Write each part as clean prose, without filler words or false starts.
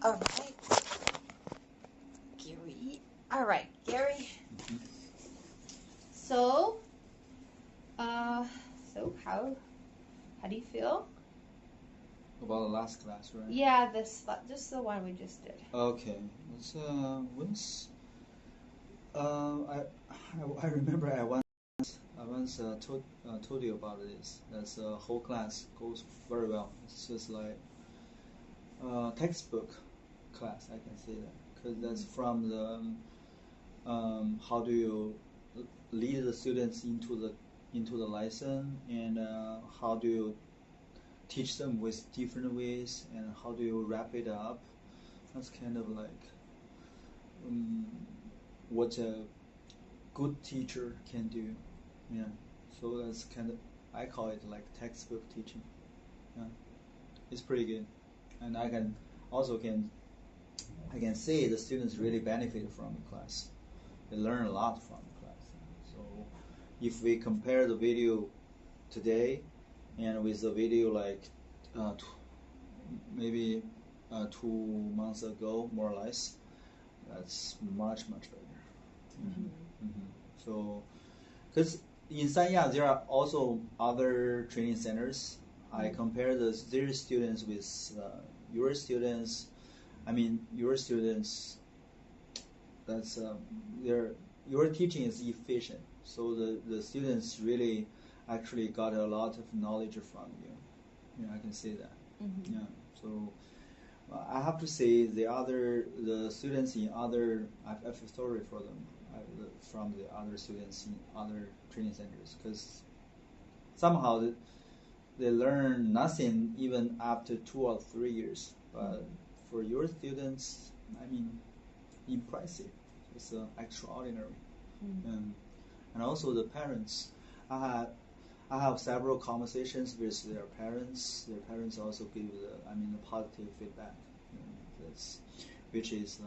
All right. Gary. All right, Gary. Mm-hmm. So, how do you feel? About the last class, right? Yeah, just the one we just did. Okay. I remember I once told you about this. That's the whole class goes very well. It's just like textbook class. I can say that because that's from the how do you lead the students into the lesson, and how do you teach them with different ways, and how do you wrap it up. That's kind of like what a good teacher can do. Yeah. So that's kind of, I call it like textbook teaching. Yeah. It's pretty good, and I can say the students really benefit from the class. They learn a lot from the class. So if we compare the video today and with the video like maybe 2 months ago, more or less, that's much better. So, because in Sanya there are also other training centers. I compare their students with your students. I mean, your students. That's your teaching is efficient. So the students really actually got a lot of knowledge from you. Yeah, I can say that. Mm-hmm. Yeah. So I have to say the students in other, I feel sorry for them from the other students in other training centers, because somehow they learn nothing even after 2 or 3 years. But for your students, I mean, impressive. It's extraordinary. And also the parents. I have several conversations with their parents. Their parents also give the positive feedback. Which is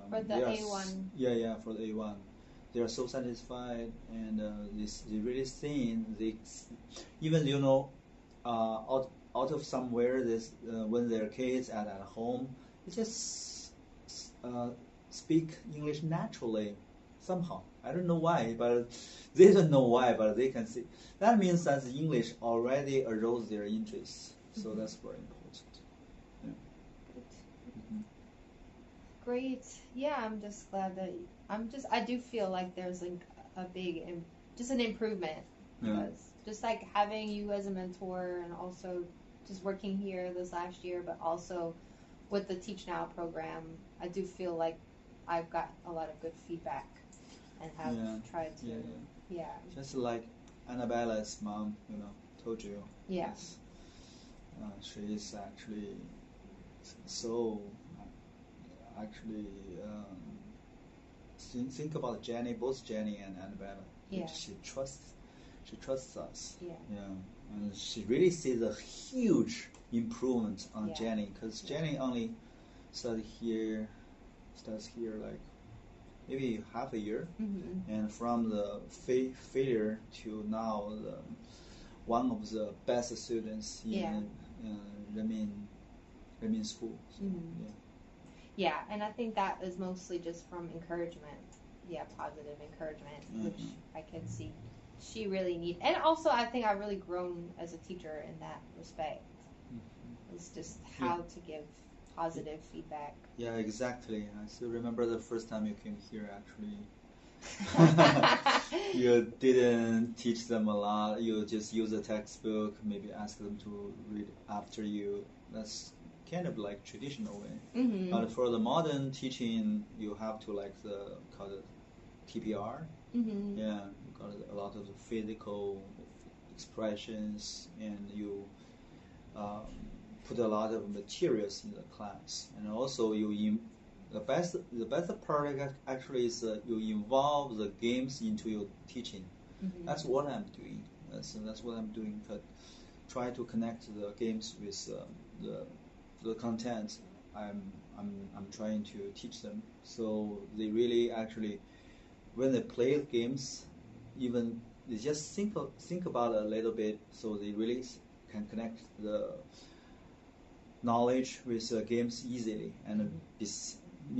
for the A1. Yeah, for the A1, they are so satisfied, and they really think even out of somewhere this when their kids are at home, they just speak English naturally somehow. I don't know why, but they don't know why, but they can see. That means that the English already aroused their interest. So that's very important. Yeah. Great. Yeah, I'm just glad that I do feel like there's like a big, just an improvement. Because just like having you as a mentor, and also just working here this last year, but also with the Teach Now program, I do feel like I've got a lot of good feedback and have tried to, Just like Annabella's mom, told you. Yeah. She is actually so actually think about Jenny, both Jenny and Annabella. Yeah. She trusts us. Yeah. And she really sees a huge improvement on Jenny, because Jenny only starts here like maybe half a year, and from the failure to now one of the best students in Renmin school. So, Yeah, and I think that is mostly just from encouragement. Yeah, positive encouragement, which I can see she really needs. And also, I think I've really grown as a teacher in that respect. It's just how to give positive feedback. Yeah, exactly. I still remember the first time you came here, actually. You didn't teach them a lot. You just use a textbook, maybe ask them to read after you. That's kind of like traditional way. But for the modern teaching, you have to call it TPR. Yeah, you got a lot of physical expressions, and you put a lot of materials in the class, and also the best part actually is you involve the games into your teaching. That's what I'm doing. That's what I'm doing. But try to connect the games with the content I'm trying to teach them. So they really actually, when they play games, even they just think about it a little bit, so they really can connect the knowledge with games easily, and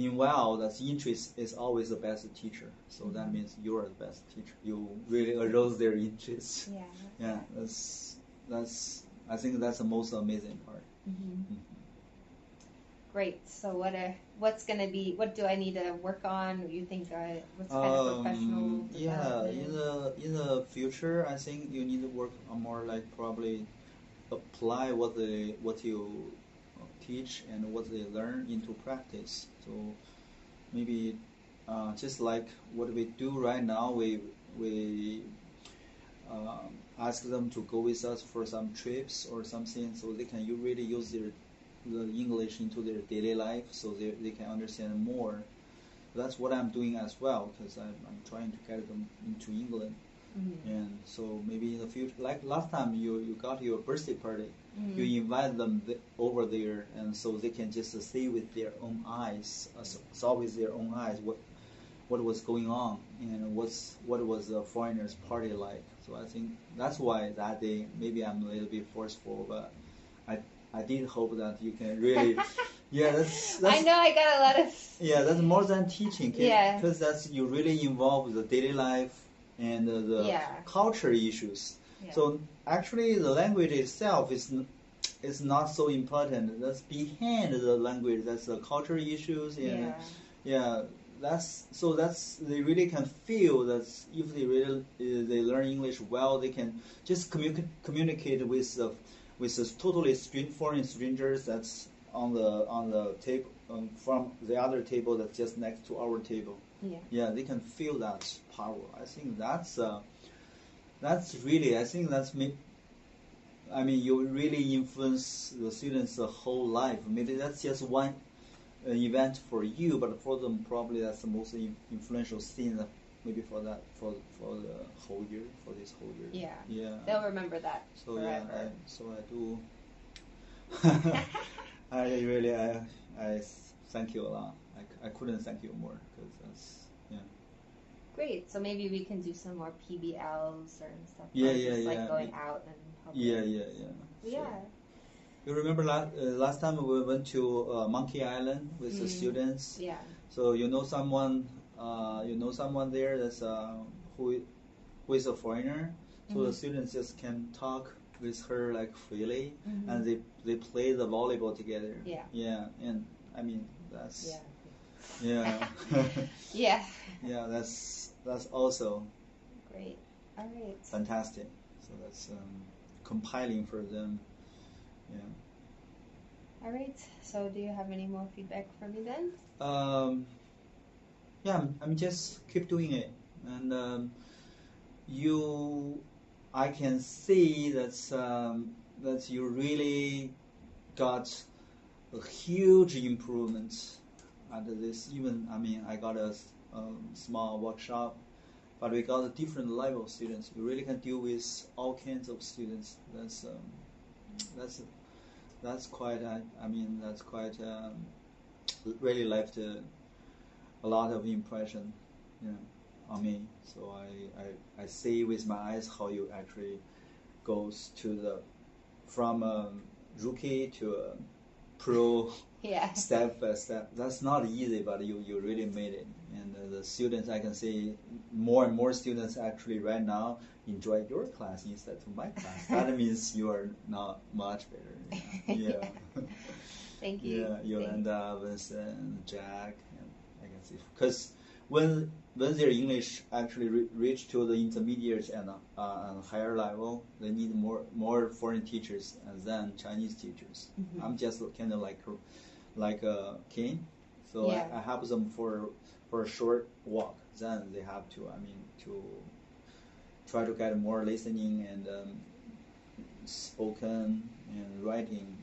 meanwhile, that interest is always the best teacher. So that means you are the best teacher. You really arouse their interest. Yeah. That's. I think that's the most amazing part. Great. So what do I need to work on? You think what's kind of professional? In the future, I think you need to work on more like probably apply what you teach and what they learn into practice. So maybe just like what we do right now, we ask them to go with us for some trips or something, so they can really use the English into their daily life, so they can understand more. That's what I'm doing as well, because I'm trying to get them into England. And so maybe in the future, like last time you got your birthday party, you invite them over there, and so they can just see with their own eyes, saw with their own eyes what was going on and what was the foreigners' party like. So I think that's why that day maybe I'm a little bit forceful, but I did hope that you can really, that's I know I got a lot of. That's more than teaching, because that's you really involve the daily life and the culture issues. So actually, the language itself is not so important. That's behind the language. That's the culture issues and that's they really can feel that if they learn English well, they can just communicate with the totally foreign strangers that's on the table from the other table that's just next to our table. They can feel that power. I think that's really. I think that's me. I mean, you really influence the students' the whole life. Maybe that's just one event for you, but for them probably that's the most influential thing. Maybe for the whole year, for this whole year. They'll remember that. So forever. I do. I thank you a lot. I couldn't thank you more, because that's Great. So maybe we can do some more PBLs or stuff. Like going out and helping. Sure. You remember last time we went to Monkey Island with the students? So you know someone there that's who is a foreigner. So the students just can talk with her like freely, and they play the volleyball together. And I mean that's that's also great. All right. Fantastic. So that's compiling for them. All right. So do you have any more feedback for me then? I'm just keep doing it, and I can see that you really got a huge improvement at this. Even I got a small workshop, but we got a different level of students. You really can deal with all kinds of students. That's quite. That's quite. Really left a lot of impression, on me. So I see with my eyes how you actually goes to from a rookie to a pro. Step by step. That's not easy, but you really made it. And the students, I can see more and more students actually right now enjoy your class instead of my class. That means you are not much better. Thank you. Yolanda, Vincent, Jack, and I can see. Because when their English actually reach to the intermediate and higher level, they need more foreign teachers than Chinese teachers. I'm just kind of like a king, so I help them for a short walk. Then they have to try to get more listening and spoken and writing.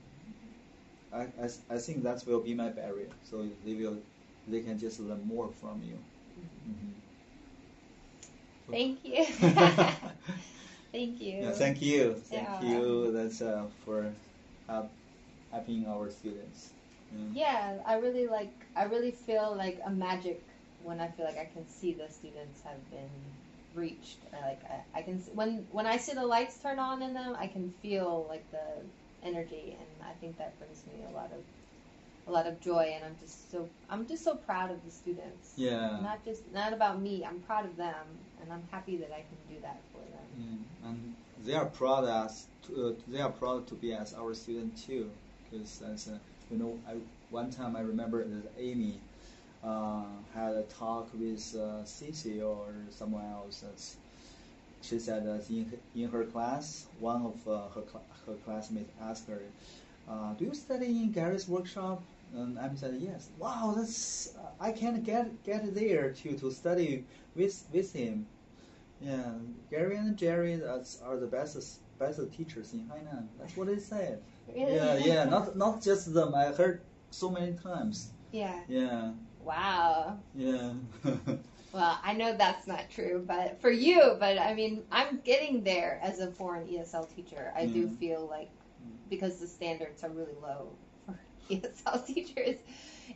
I think that will be my barrier. So they can just learn more from you. Thank you. Thank you. Thank you. That's for helping our students. I really feel like a magic when I feel like I can see the students have been reached. Like I can see, when I see the lights turn on in them, I can feel like the energy, and I think that brings me a lot of joy, and I'm just so proud of the students. Yeah. Not about me. I'm proud of them, and I'm happy that I can do that for them. Yeah. And they are proud to be as our student too, because as one time I remember that Amy had a talk with Cici or someone else. She said that in her class, one of her classmates asked her, "Do you study in Gary's workshop?" And Amy said, "Yes." Wow, I can't get there to study with him. Yeah, Gary and Jerry are the best teachers in Hainan. That's what they said. Really? Yeah. Not just them. I heard so many times. Yeah. Yeah. Wow. Yeah. Well, I know that's not true, but for you, I mean, I'm getting there as a foreign ESL teacher. I do feel like, because the standards are really low for ESL teachers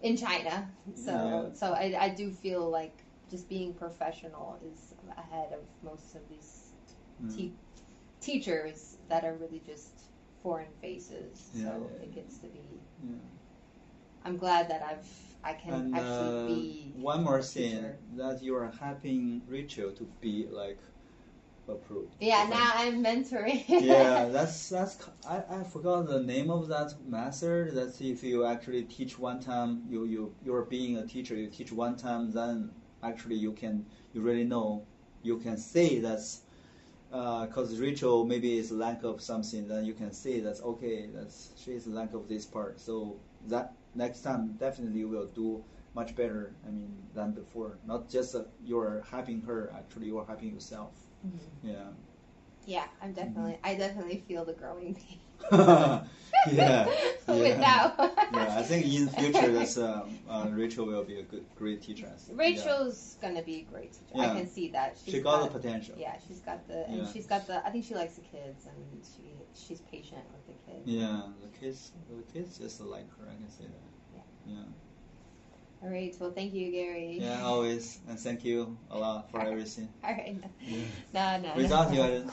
in China. So I do feel like just being professional is ahead of most of these teachers that are really just foreign faces. So it gets to be. Yeah. I'm glad that I can actually be. One more thing, that you are helping Rachel to be like approved. Yeah, now I'm mentoring. Yeah, that's I forgot the name of that method. That's if you actually teach one time, you're being a teacher. You teach one time, then actually you really know. You can say that's because Rachel maybe is lack of something. Then you can say that's okay. She is lack of this part. So that next time definitely you will do much better. I mean than before. Not just you're helping her. Actually, you're helping yourself. Mm-hmm. Yeah. Yeah, I definitely feel the growing pain. Yeah. With that one. Yeah, I think in the future Rachel will be a great teacher. Rachel's gonna be a great teacher. Yeah. I can see that. She got the potential. Yeah, she's got the. I think she likes the kids, and she's patient with the kids. Yeah, the kids just like her. I can say that. Yeah. All right. Well, thank you, Gary. Yeah, always, and thank you a lot for everything. All right. No. Without you, I